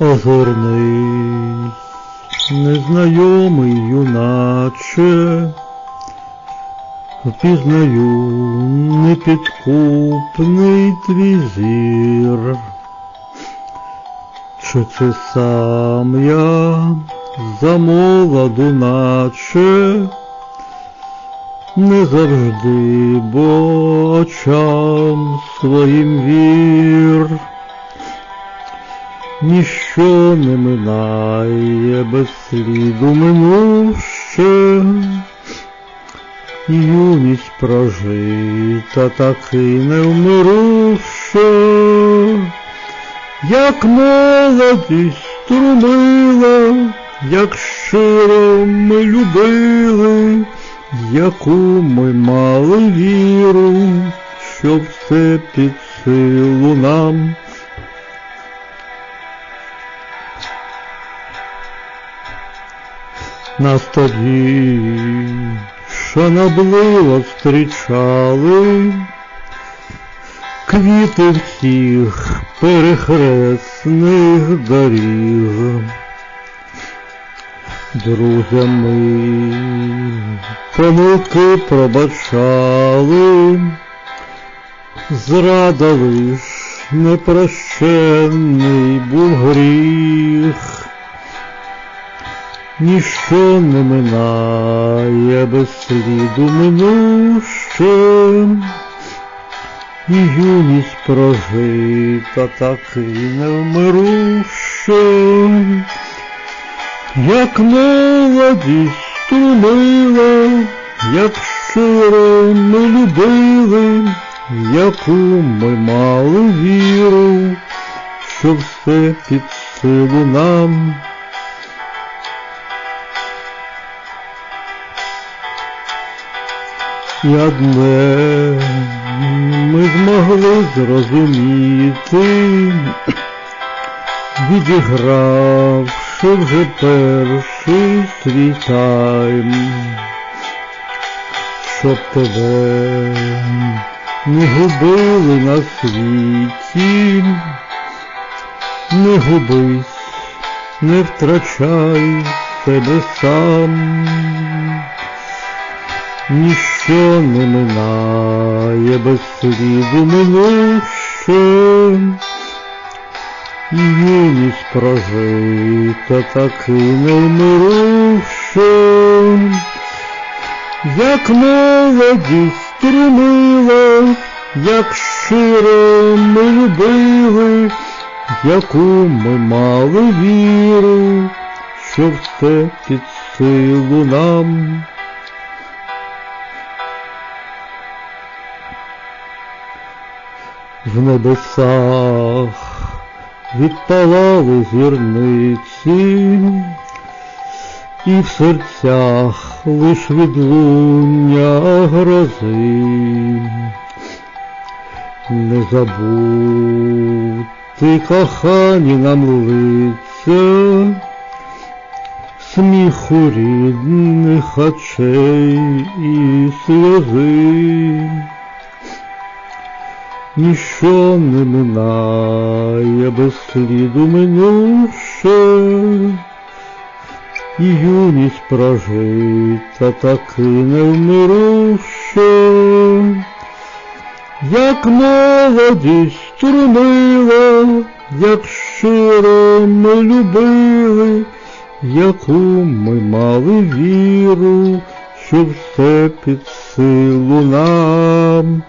Озорний, незнайомий юначе, впізнаю непідкупний твій зір. Чи це сам я замолоду наче, не завжди, бо очам своїм вір. Ніщо не минає без сліду минуще, юність прожита таки невмируще, як молодість струмила, як щиро ми любили, яку ми мали віру, що все під силу нам. Нас тоді шанобливо зустрічали квіти всіх перехресних доріг. Друзями помилки пробачали, зрада лиш непрощенний був гріх. Ніщо не минає без сліду минуще, і юність прожита таки невмируще, як молодість струмила, як щиро ми любили, яку ми мали віру, що все під силу нам. І одне ми змогли зрозуміти, відігравши вже перший свій тайм, щоб тебе не губили на світі, не губись, не втрачай себе сам. Ніщо не минає без сліду минуще, і юність прожита таки невмируще, як молодість струмила, як щиро ми любили, яку ми мали віру, що все під силу нам. В небесах відпалали зірниці, і в серцях лиш відлуння грози. Не забути кохані нам лиця, сміху рідних очей і сльози. Ніщо не минає без сліду минуще, і юність прожита таки невмируще, як молодість струмила, як щиро ми любили, яку ми мали віру, що все під силу нам.